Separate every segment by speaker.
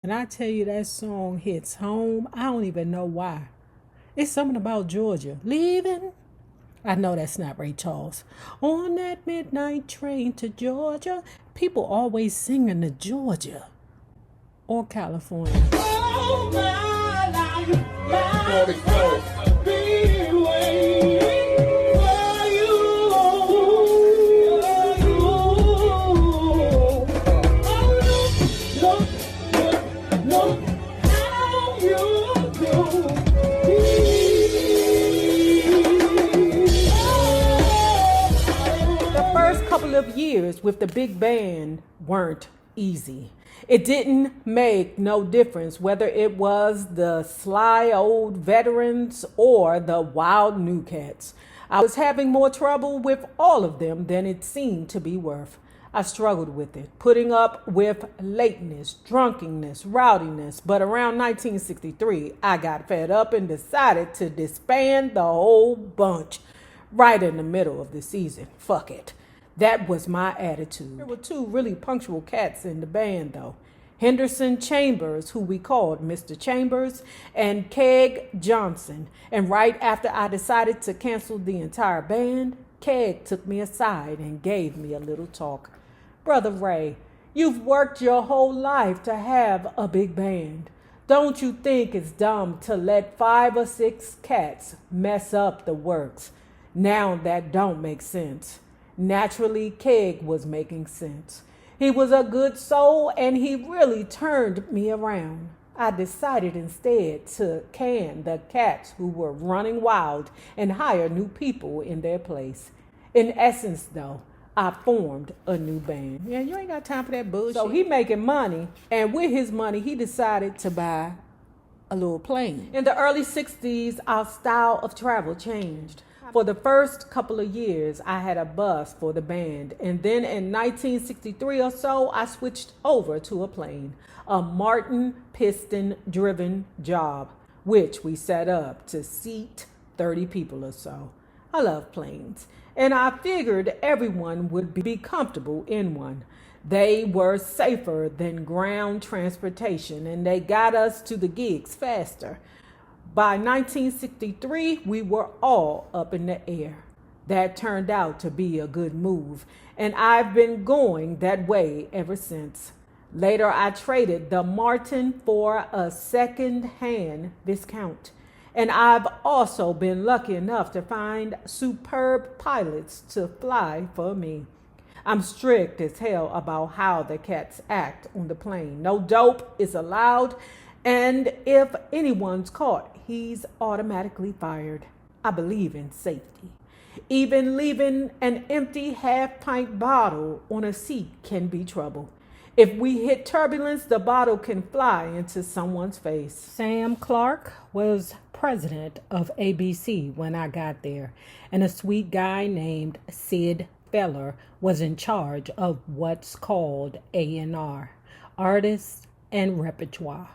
Speaker 1: And I tell you, that song hits home. I don't even know why. It's something about Georgia. Leaving. I know that's not Ray Charles. On that midnight train to Georgia. People always singing to Georgia or California. Oh, my life, my be waiting for you. Look how you do. The first couple of years with the big band weren't easy. It didn't make no difference whether it was the sly old veterans or the wild new cats. I was having more trouble with all of them than it seemed to be worth. I struggled with it, putting up with lateness, drunkenness, rowdiness. But around 1963, I got fed up and decided to disband the whole bunch right in the middle of the season. Fuck it. That was my attitude. There were two really punctual cats in the band, though. Henderson Chambers, who we called Mr. Chambers, and Keg Johnson. And right after I decided to cancel the entire band, Keg took me aside and gave me a little talk. Brother Ray, you've worked your whole life to have a big band. Don't you think it's dumb to let 5 or 6 cats mess up the works? Now that don't make sense. Naturally, Keg was making sense. He was a good soul and he really turned me around. I decided instead to can the cats who were running wild and hire new people in their place. In essence, though, I formed a new band. Yeah, you ain't got time for that bullshit. So he making money, and with his money, he decided to buy a little plane. In the early 60s, our style of travel changed. For the first couple of years, I had a bus for the band. And then in 1963 or so, I switched over to a plane, a Martin piston-driven job, which we set up to seat 30 people or so. I love planes, and I figured everyone would be comfortable in one. They were safer than ground transportation, and they got us to the gigs faster. By 1963, we were all up in the air. That turned out to be a good move, and I've been going that way ever since. Later, I traded the Martin for a second-hand Viscount, and I've also been lucky enough to find superb pilots to fly for me. I'm strict as hell about how the cats act on the plane. No dope is allowed, and if anyone's caught, he's automatically fired. I believe in safety. Even leaving an empty half-pint bottle on a seat can be trouble. If we hit turbulence, the bottle can fly into someone's face. Sam Clark was president of ABC when I got there, and a sweet guy named Sid Feller was in charge of what's called A&R, Artists and Repertoire.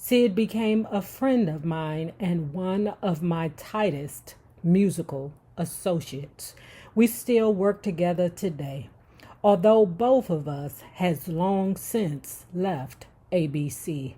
Speaker 1: Sid became a friend of mine and one of my tightest musical associates. We still work together today, although both of us has long since left ABC.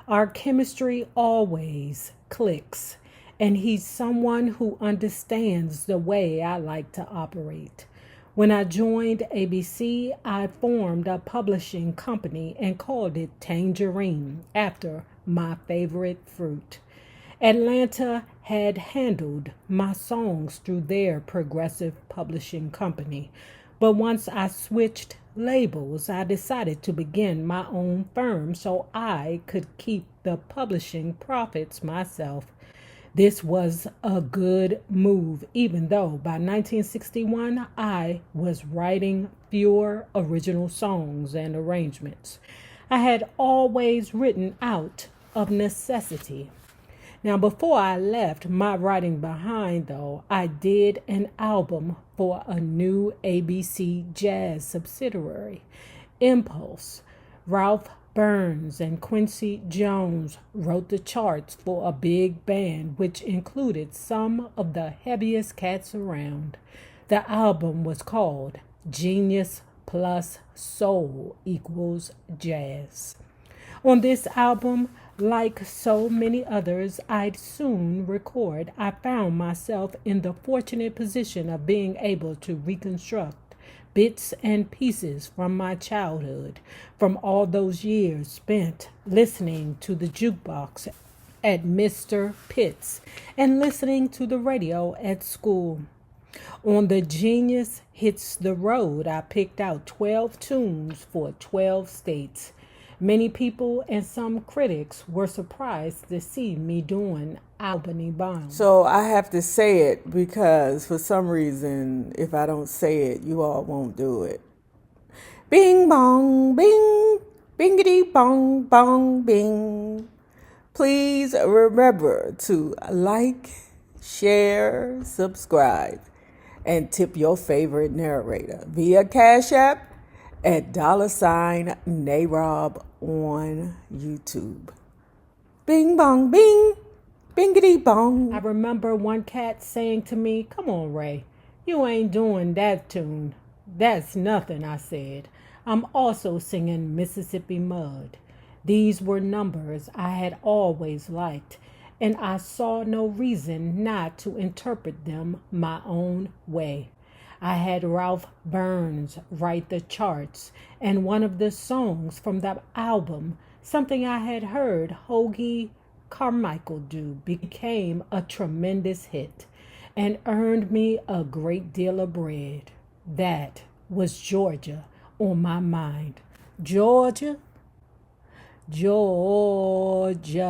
Speaker 1: Our chemistry always clicks, and he's someone who understands the way I like to operate. When I joined ABC, I formed a publishing company and called it Tangerine, after my favorite fruit. Atlanta had handled my songs through their progressive publishing company, but once I switched labels, I decided to begin my own firm so I could keep the publishing profits myself. This was a good move, even though by 1961 I was writing fewer original songs and arrangements. I had always written out of necessity. Now, before I left my writing behind, though, I did an album for a new ABC Jazz subsidiary, Impulse. Ralph Burns and Quincy Jones wrote the charts for a big band, which included some of the heaviest cats around. The album was called Genius Plus Soul Equals Jazz. On this album, like so many others I'd soon record, I found myself in the fortunate position of being able to reconstruct bits and pieces from my childhood, from all those years spent listening to the jukebox at Mr. Pitt's and listening to the radio at school. On the Genius Hits the Road, I picked out 12 tunes for 12 states. Many people and some critics were surprised to see me doing Albany Bound.
Speaker 2: So I have to say it because for some reason, if I don't say it, you all won't do it. Bing bong, bing, bingity bong, bong, bing. Please remember to like, share, subscribe, and tip your favorite narrator via Cash App at $NayRob on YouTube. Bing bong bing, bingity bong.
Speaker 1: I remember one cat saying to me, "Come on, Ray, you ain't doing that tune." "That's nothing," I said. "I'm also singing Mississippi Mud." These were numbers I had always liked, and I saw no reason not to interpret them my own way. I had Ralph Burns write the charts, and one of the songs from that album, something I had heard Hoagy Carmichael do, became a tremendous hit and earned me a great deal of bread. That was Georgia on my mind. Georgia, Georgia.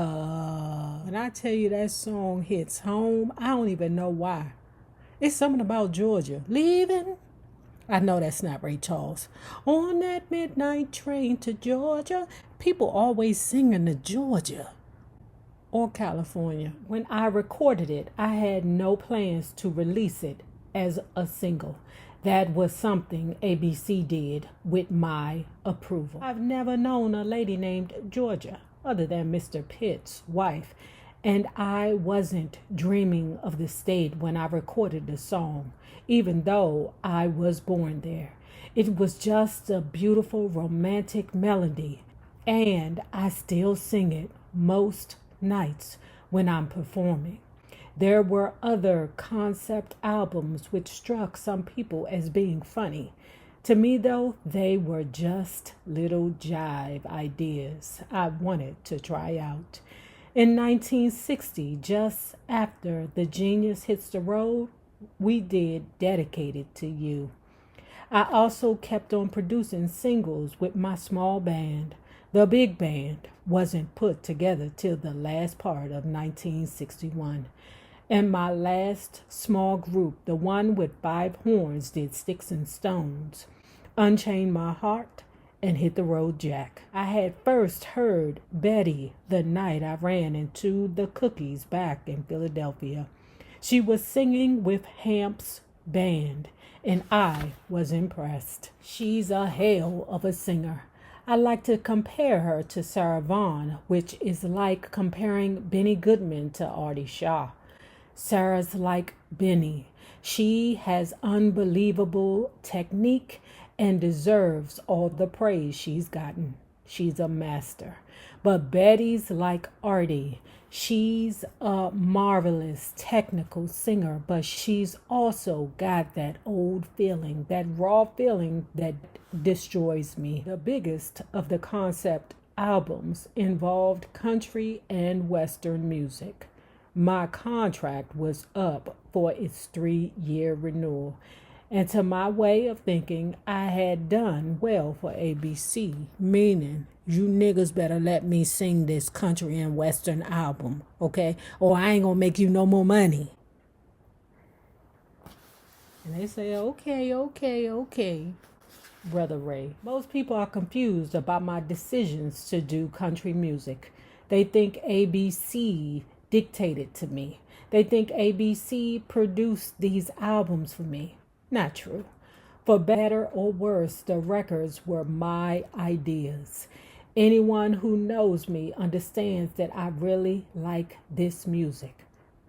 Speaker 1: When I tell you that song hits home, I don't even know why. It's something about Georgia. Leaving? I know that's not Ray Charles. On that midnight train to Georgia. People always singing to Georgia or California. When I recorded it, I had no plans to release it as a single. That was something ABC did with my approval. I've never known a lady named Georgia other than Mr. Pitt's wife, and I wasn't dreaming of the state when I recorded the song, even though I was born there. It was just a beautiful romantic melody, and I still sing it most nights when I'm performing. There were other concept albums which struck some people as being funny. To me, though, they were just little jive ideas I wanted to try out. In 1960, just after The Genius Hits the Road, we did Dedicated to You. I also kept on producing singles with my small band. The big band wasn't put together till the last part of 1961. And my last small group, the one with 5 horns, did Sticks and Stones, Unchain My Heart, and Hit the Road Jack. I had first heard Betty the night I ran into the Cookies back in Philadelphia. She was singing with Hamp's band, and I was impressed. She's a hell of a singer. I like to compare her to Sarah Vaughan, which is like comparing Benny Goodman to Artie Shaw. Sarah's like Benny. She has unbelievable technique and deserves all the praise she's gotten. She's a master. But Betty's like Artie. She's a marvelous technical singer, but she's also got that old feeling, that raw feeling that destroys me. The biggest of the concept albums involved country and Western music. My contract was up for its 3-year renewal, and to my way of thinking, I had done well for ABC, meaning you niggas better let me sing this country and Western album, okay? Or I ain't gonna make you no more money. And they say, okay, Brother Ray. Most people are confused about my decisions to do country music. They think ABC dictated to me. They think ABC produced these albums for me. Not true. For better or worse, the records were my ideas. Anyone who knows me understands that I really like this music.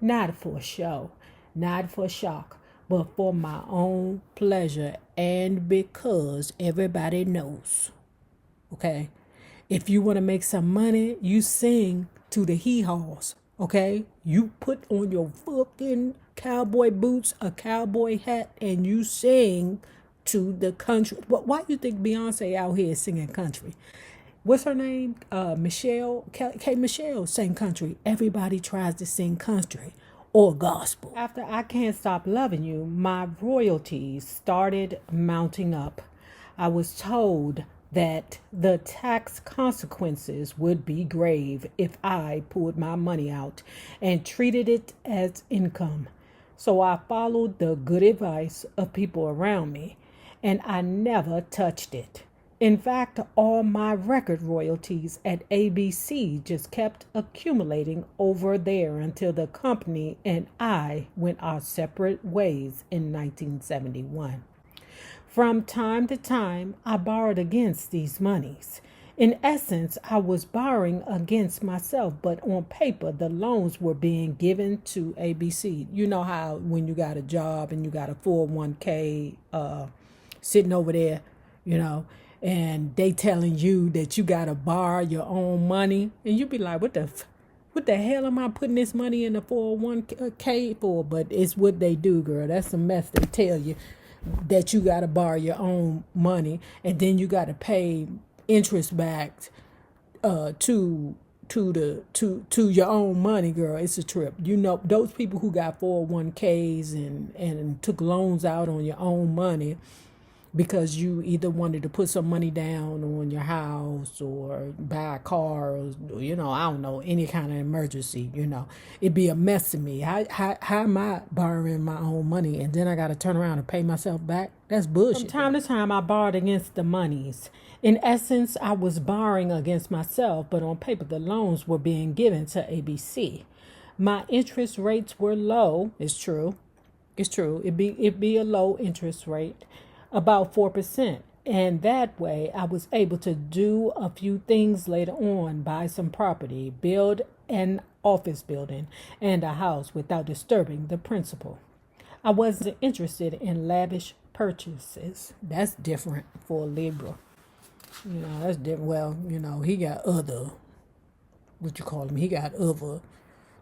Speaker 1: Not for show, not for shock, but for my own pleasure and because everybody knows. Okay? If you want to make some money, you sing to the hee-haws, okay? You put on your fucking cowboy boots, a cowboy hat, and you sing to the country. But why do you think Beyonce out here singing country? What's her name? Michelle, K. Michelle sang country. Everybody tries to sing country or gospel. After I Can't Stop Loving You, my royalties started mounting up. I was told that the tax consequences would be grave if I pulled my money out and treated it as income. So I followed the good advice of people around me, and I never touched it. In fact, all my record royalties at ABC just kept accumulating over there until the company and I went our separate ways in 1971. From time to time, I borrowed against these monies. In essence, I was borrowing against myself, but on paper, the loans were being given to ABC. You know how when you got a job and you got a 401k sitting over there, and they telling you that you got to borrow your own money, and you be like, what the hell am I putting this money in the 401k for? But it's what they do, girl. That's the mess they tell you, that you got to borrow your own money, and then you got to pay interest back to your own money, girl. It's a trip. Those people who got 401ks and took loans out on your own money because you either wanted to put some money down on your house or buy a car, or I don't know, any kind of emergency. It'd be a mess to me. How am I borrowing my own money and then I got to turn around and pay myself back? That's bullshit. From time to time, I borrowed against the monies. In essence, I was borrowing against myself, but on paper, the loans were being given to ABC. My interest rates were low. It's true. It'd be a low interest rate, about 4%. And that way I was able to do a few things later on, buy some property, build an office building and a house without disturbing the principal. I wasn't interested in lavish purchases. That's different for a Libra. That's different. Well, he got other, he got other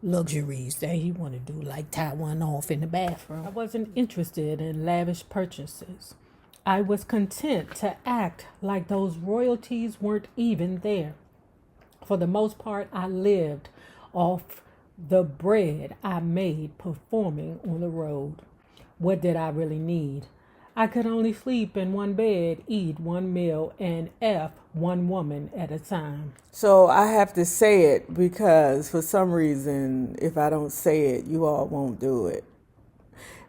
Speaker 1: luxuries that he want to do, like tie one off in the bathroom. I wasn't interested in lavish purchases. I was content to act like those royalties weren't even there. For the most part, I lived off the bread I made performing on the road. What did I really need? I could only sleep in one bed, eat one meal, and F one woman at a time.
Speaker 2: So I have to say it because for some reason, if I don't say it, you all won't do it.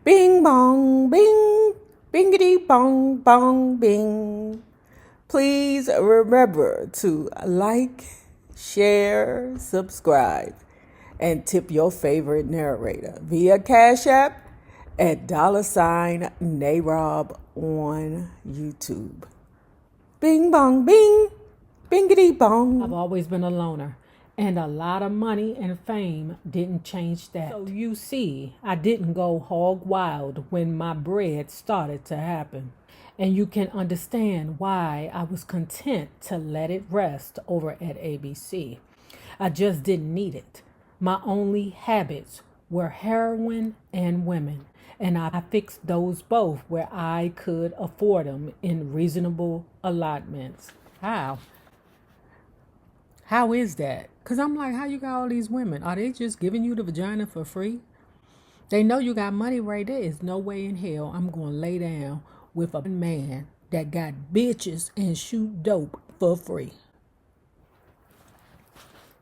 Speaker 2: Bing bong, bing. Bingity bong bong bing. Please remember to like, share, subscribe, and tip your favorite narrator via Cash App at $NayRob on YouTube. Bing bong bing. Bingity bong.
Speaker 1: I've always been a loner. And a lot of money and fame didn't change that. So you see, I didn't go hog wild when my bread started to happen. And you can understand why I was content to let it rest over at ABC. I just didn't need it. My only habits were heroin and women. And I fixed those both where I could afford them in reasonable allotments. How? How is that? Because I'm like, how you got all these women? Are they just giving you the vagina for free? They know you got money right there. There's no way in hell I'm going to lay down with a man that got bitches and shoot dope for free.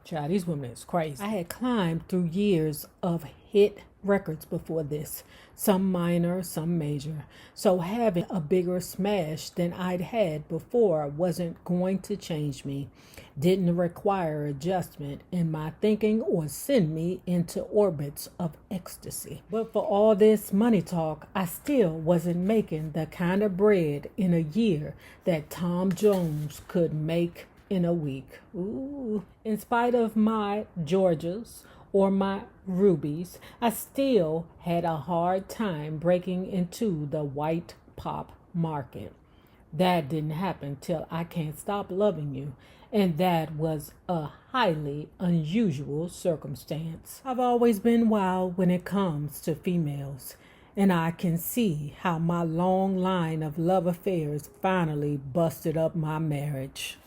Speaker 1: Child, these women is crazy. I had climbed through years of hit records before this. Some minor, some major. So having a bigger smash than I'd had before wasn't going to change me. Didn't require adjustment in my thinking or send me into orbits of ecstasy. But for all this money talk, I still wasn't making the kind of bread in a year that Tom Jones could make in a week. Ooh. In spite of my Georgias or my rubies, I still had a hard time breaking into the white pop market. That didn't happen till I Can't Stop Loving You. and that was a highly unusual circumstance. I've always been wild when it comes to females, and I can see how my long line of love affairs finally busted up my marriage.